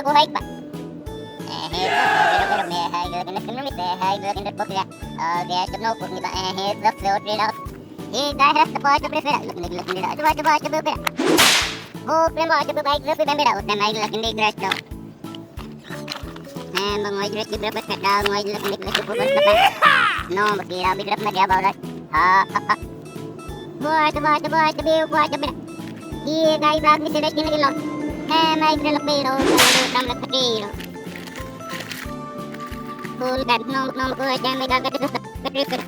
Gå høyt på. Pero may higher than the community, higher than the popular. There's no putting the heads of the thrillers. He died at the part of the fair, looking at the watch of the bear. Go from what the bike of the middle, then I look in the grass now. And the white dress, the breakfast cut down, white looking at the super. No, but I'll be up my job about it. Ha ha ha. What the bill, what the bear. He died out the city in the lot. And I drill a beetle from the potato. Full cat, no, go ahead, I got the trigger.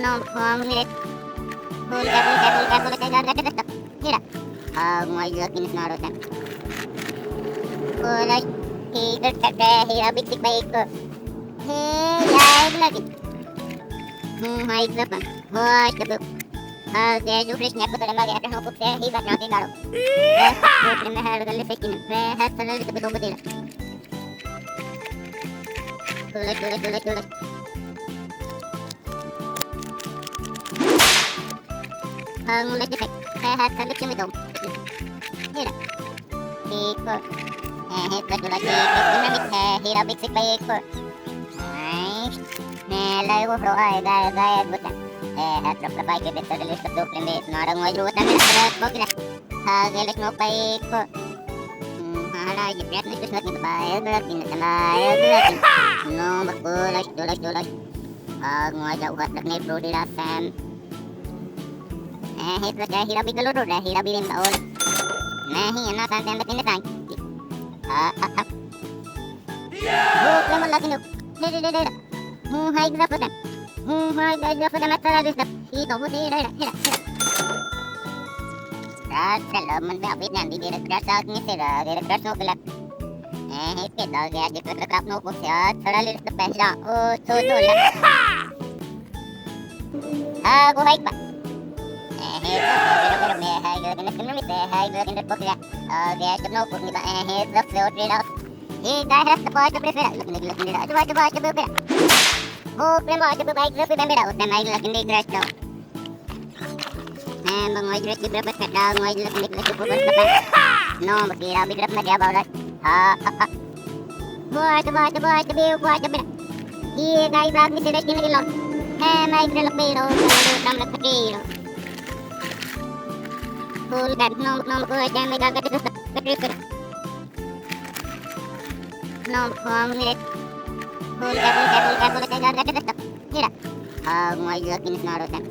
No, it. Full cat, I got the stuff. Here. My looking is not of them. Full, he got a big sick bake. Hey, I'm lucky. My husband, watch the book. There's a fresh neck with a mug after home book there, he got nothing out of. Yes, in the hair of the lipstick in the has a little bit over there. Tulis. Let's check. I have some lipstick with them. Here. Equal. Hit the dynamic. Here a big sick by equal. Nice. Nella, go for I die with them. At the bike, it's a list of two places. Not a way to what I'm going to smoke. Let's smoke by equal. You definitely just looking to buy a book in the mile. No, but good, ngoài dạo vật đặc nếp rồi đi ra xem. Hết rồi cái hira bị cái lốt rồi đấy, hira bị đem bảo. Nè, hiện nó tan tem bên cái này. Vô lên một lần nữa. Đây. Hai cái giáp đấy. Hai cái giáp đấy mà ta đi tập. Thì tổ đi đây. Hello, mình đã biết nhận đi được crash out như thế là được crash nốt là hết cái đó ra được crash nốt cũng sẽ ra lên tập bền ra thôi là go hike ba hết rồi mẹ hai người nó cũng biết hai người nó cũng ra there's no putting the heads of the thrillers. He died at the part of the fair, looking at the watch of the bear. Go from what the bike of the middle, then I look in the grass now. And the white dress, the breakfast cut down, white looking at the super. No, but I'll be up my job about it. Ha ha ha. What the bill, what the bear. He died out the city in the lot. And I drill a beetle from the potato. Full cat, no, go ahead, I got the trigger. No, it. Full cat, I got the stuff. Here. My looking is not of them.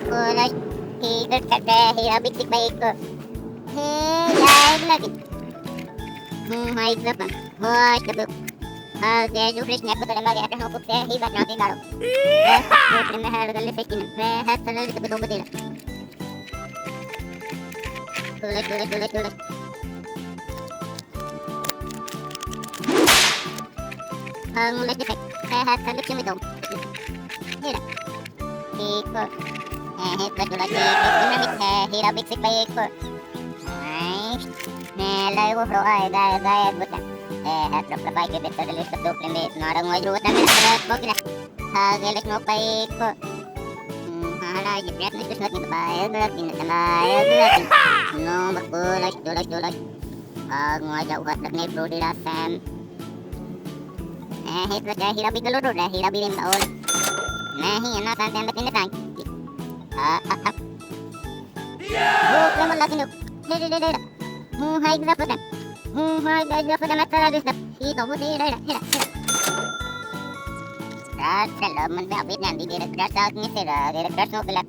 Full, he got a big sick bake. Hey, I'm lucky. My husband, watch the book. There's a fresh neck with a mug after home book there, he got nothing out of. Yes, in the hair of the lipstick in the has a little bit over there. Tulis. Let's check. I have some lipstick with them. Here. Equal. Hit the dynamic. Here a big sick by equal. Nice. Nella, go for I die with them. At the bike, it's a list of two places. Not a way to what I'm going to smoke. Let's smoke by equal. You definitely just looking to buy a book in the mile. No, but good. Ngoài dạo vật đặc nếp rồi đi ra xem. Hết rồi cái hira bị cái lốt rồi đấy, hira bị đem bảo. Nè, hiện nó tan tem bên cái này. Vô lên một lần nữa. Đây. Hai cái giáp đấy. Hai cái giáp đấy mà ta đi tập. Thì tổ đi đây. Hello, mình đã biết nhận đi được crash out như thế là được crash nốt là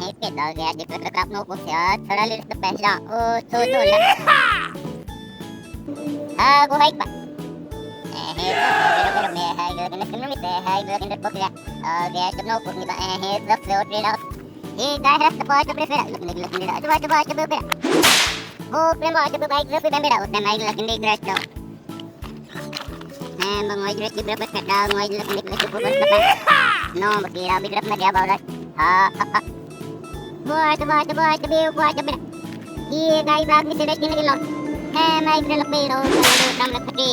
hết cái đó ra được crash nốt cũng sẽ ra lên tập bền ra thôi là go hike ba hết rồi mẹ hai người nó cũng biết hai người nó cũng ra there's no putting the heads of the thrillers. He died at the part of the fair, looking at the watch of the bear. Go from what the bike of the middle, then I look in the grass now. And the white dress, the breakfast cut down, white looking at the super. No, but I'll be up my job about it. Ha ha ha. What the bill, what the bear. He died out the city in the lot. And I drill a beetle from the potato.